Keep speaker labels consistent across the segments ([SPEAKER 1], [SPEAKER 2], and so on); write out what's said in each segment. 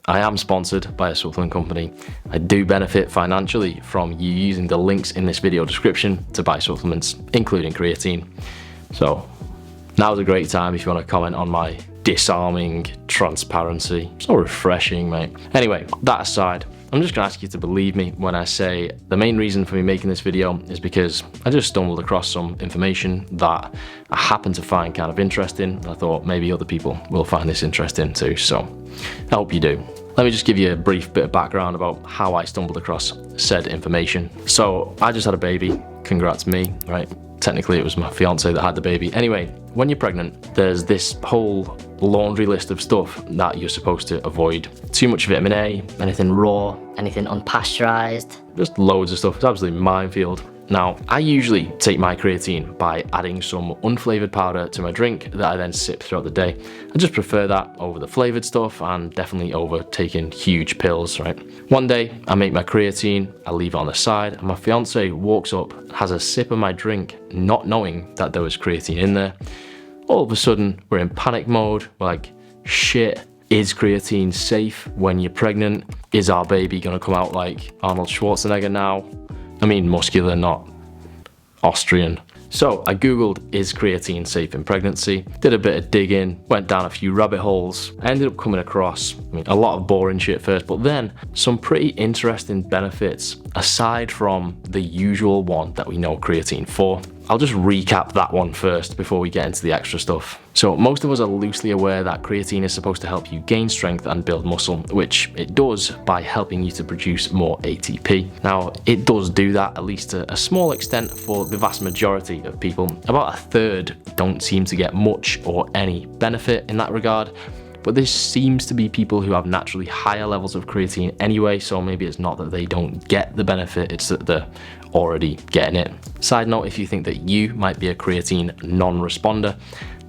[SPEAKER 1] I am sponsored by a supplement company. I do benefit financially from you using the links in this video description to buy supplements, including creatine. So now's a great time if you want to comment on my disarming transparency. So refreshing, mate. Anyway, that aside, I'm just gonna ask you to believe me when I say the main reason for me making this video is because I just stumbled across some information that I happen to find kind of interesting. And I thought maybe other people will find this interesting too, so I hope you do. Let me just give you a brief bit of background about how I stumbled across said information. So I just had a baby, congrats me, right? Technically it was my fiance that had the baby. Anyway, when you're pregnant, there's this whole laundry list of stuff that you're supposed to avoid. Too much vitamin A,
[SPEAKER 2] anything raw, anything unpasteurized.
[SPEAKER 1] Just loads of stuff. It's absolutely minefield. Now, I usually take my creatine by adding some unflavored powder to my drink that I then sip throughout the day. I just prefer that over the flavored stuff and definitely over taking huge pills, right? One day, I make my creatine, I leave it on the side, and my fiance walks up, has a sip of my drink, not knowing that there was creatine in there. All of a sudden, we're in panic mode. We're like, shit, is creatine safe when you're pregnant? Is our baby gonna come out like Arnold Schwarzenegger now? I mean muscular, not Austrian. So I googled, is creatine safe in pregnancy? Did a bit of digging, went down a few rabbit holes. I ended up coming across, a lot of boring shit first, but then some pretty interesting benefits aside from the usual one that we know creatine for. I'll just recap that one first before we get into the extra stuff. So most of us are loosely aware that creatine is supposed to help you gain strength and build muscle, which it does by helping you to produce more ATP. Now, it does do that at least to a small extent for the vast majority of people. About a third don't seem to get much or any benefit in that regard. But this seems to be people who have naturally higher levels of creatine anyway, so maybe it's not that they don't get the benefit, it's that they're already getting it. Side note, if you think that you might be a creatine non-responder,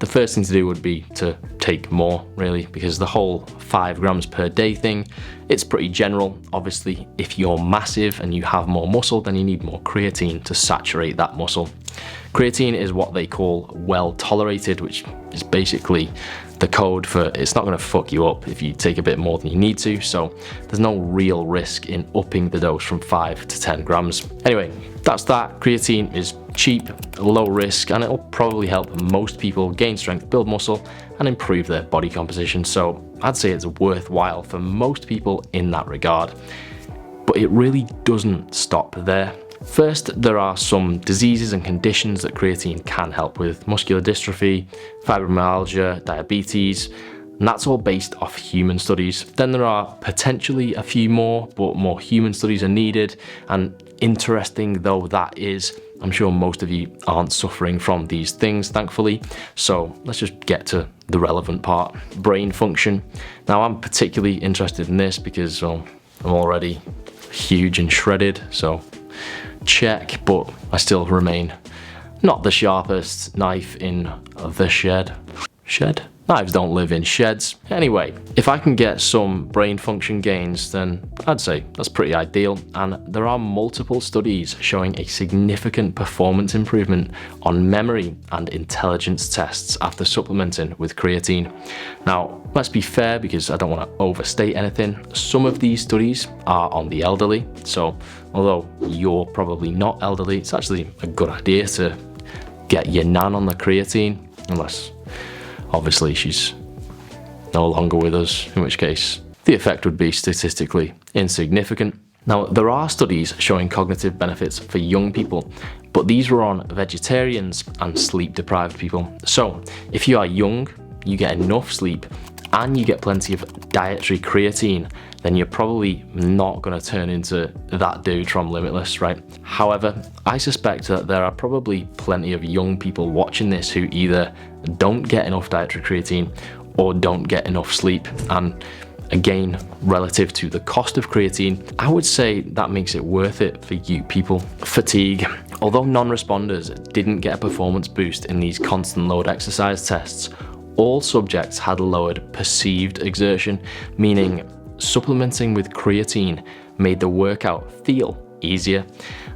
[SPEAKER 1] the first thing to do would be to take more, really, because the whole 5 grams per day thing, it's pretty general. Obviously, if you're massive and you have more muscle, then you need more creatine to saturate that muscle. Creatine is what they call well tolerated, which is basically the code for it's not going to fuck you up if you take a bit more than you need to, so there's no real risk in upping the dose from 5 to 10 grams. Anyway, that's that. Creatine is cheap, low risk, and it'll probably help most people gain strength, build muscle, and improve their body composition, so I'd say it's worthwhile for most people in that regard. But it really doesn't stop there. First, there are some diseases and conditions that creatine can help with: muscular dystrophy, fibromyalgia, diabetes, and that's all based off human studies. Then there are potentially a few more, but more human studies are needed, and interesting though that is, I'm sure most of you aren't suffering from these things, thankfully, so let's just get to the relevant part: brain function. Now, I'm particularly interested in this because I'm already huge and shredded, so check, but I still remain not the sharpest knife in the shed. Shed? Knives don't live in sheds. Anyway, if I can get some brain function gains, then I'd say that's pretty ideal, and there are multiple studies showing a significant performance improvement on memory and intelligence tests after supplementing with creatine. Now, let's be fair, because I don't want to overstate anything, some of these studies are on the elderly, so although you're probably not elderly, it's actually a good idea to get your nan on the creatine, unless obviously she's no longer with us, in which case the effect would be statistically insignificant. Now, there are studies showing cognitive benefits for young people, but these were on vegetarians and sleep-deprived people. So if you are young, you get enough sleep, and you get plenty of dietary creatine, then you're probably not going to turn into that dude from Limitless, right? However, I suspect that there are probably plenty of young people watching this who either don't get enough dietary creatine or don't get enough sleep. And again, relative to the cost of creatine, I would say that makes it worth it for you people. Fatigue. Although non-responders didn't get a performance boost in these constant load exercise tests, all subjects had lowered perceived exertion, meaning supplementing with creatine made the workout feel easier.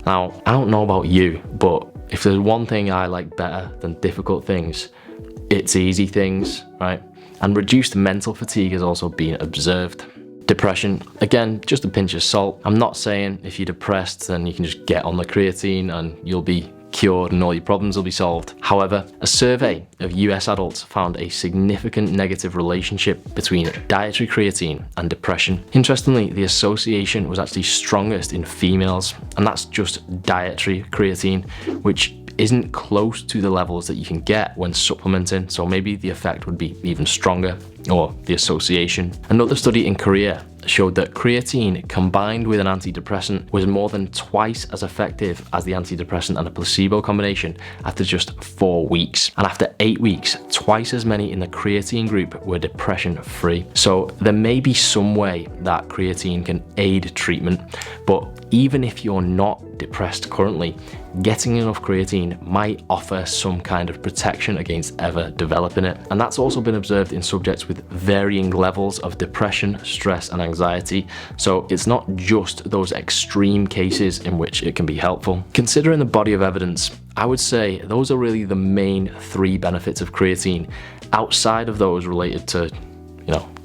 [SPEAKER 1] Now, I don't know about you, but if there's one thing I like better than difficult things, it's easy things, right? And reduced mental fatigue has also been observed. Depression, again, just a pinch of salt. I'm not saying if you're depressed then you can just get on the creatine and you'll be cured and all your problems will be solved. However, a survey of US adults found a significant negative relationship between dietary creatine and depression. Interestingly, the association was actually strongest in females, and that's just dietary creatine, which isn't close to the levels that you can get when supplementing, so maybe the effect would be even stronger, or the association. Another study in Korea showed that creatine combined with an antidepressant was more than twice as effective as the antidepressant and a placebo combination after just 4 weeks. And after 8 weeks, twice as many in the creatine group were depression free. So there may be some way that creatine can aid treatment, but even if you're not depressed currently, getting enough creatine might offer some kind of protection against ever developing it. And that's also been observed in subjects with varying levels of depression, stress, and anxiety. So it's not just those extreme cases in which it can be helpful. Considering the body of evidence, I would say those are really the main 3 benefits of creatine, outside of those related to,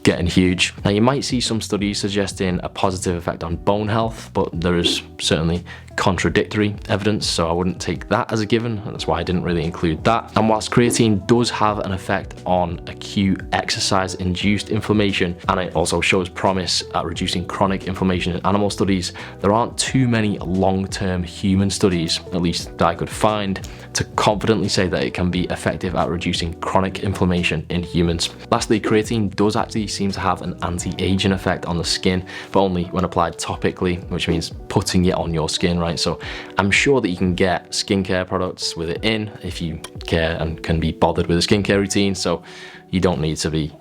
[SPEAKER 1] getting huge. Now, you might see some studies suggesting a positive effect on bone health, but there is certainly contradictory evidence, so I wouldn't take that as a given, and that's why I didn't really include that. And whilst creatine does have an effect on acute exercise-induced inflammation, and it also shows promise at reducing chronic inflammation in animal studies, there aren't too many long-term human studies, at least that I could find, to confidently say that it can be effective at reducing chronic inflammation in humans. Lastly, creatine does actually seem to have an anti-aging effect on the skin, but only when applied topically, which means putting it on your skin, right? So I'm sure that you can get skincare products with it in if you care and can be bothered with a skincare routine, so you don't need to be,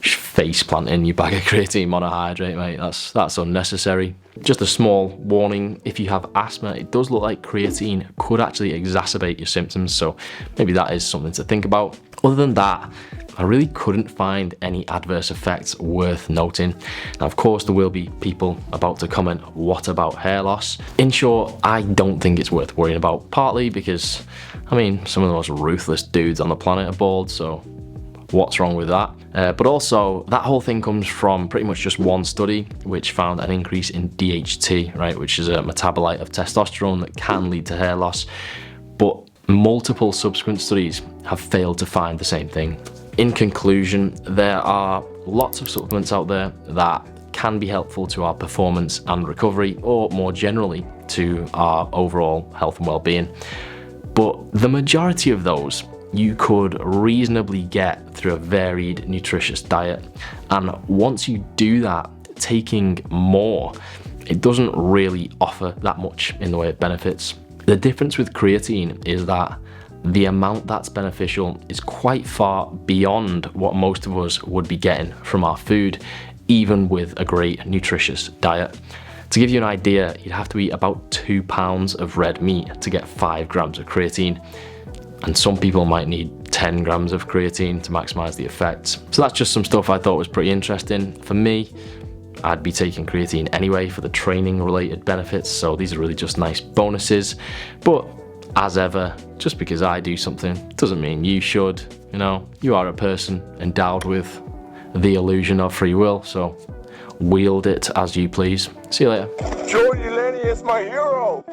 [SPEAKER 1] face planting your bag of creatine monohydrate, mate. That's unnecessary. Just a small warning, if you have asthma, it does look like creatine could actually exacerbate your symptoms, so maybe that is something to think about. Other than that, I really couldn't find any adverse effects worth noting. Now, of course, there will be people about to comment, what about hair loss? In short, I don't think it's worth worrying about, partly because, some of the most ruthless dudes on the planet are bald, so what's wrong with that? But also, that whole thing comes from pretty much just one study, which found an increase in DHT, right, which is a metabolite of testosterone that can lead to hair loss. But multiple subsequent studies have failed to find the same thing. In conclusion, there are lots of supplements out there that can be helpful to our performance and recovery, or more generally to our overall health and well-being. But the majority of those you could reasonably get through a varied, nutritious diet. And once you do that, taking more, it doesn't really offer that much in the way of benefits. The difference with creatine is that the amount that's beneficial is quite far beyond what most of us would be getting from our food, even with a great nutritious diet. To give you an idea, you'd have to eat about 2 pounds of red meat to get 5 grams of creatine. And some people might need 10 grams of creatine to maximize the effects. So that's just some stuff I thought was pretty interesting. For me, I'd be taking creatine anyway for the training related benefits, so these are really just nice bonuses. But as ever, just because I do something doesn't mean you should. You are a person endowed with the illusion of free will, so wield it as you please. See you later.
[SPEAKER 3] Jordy Lenny is my hero.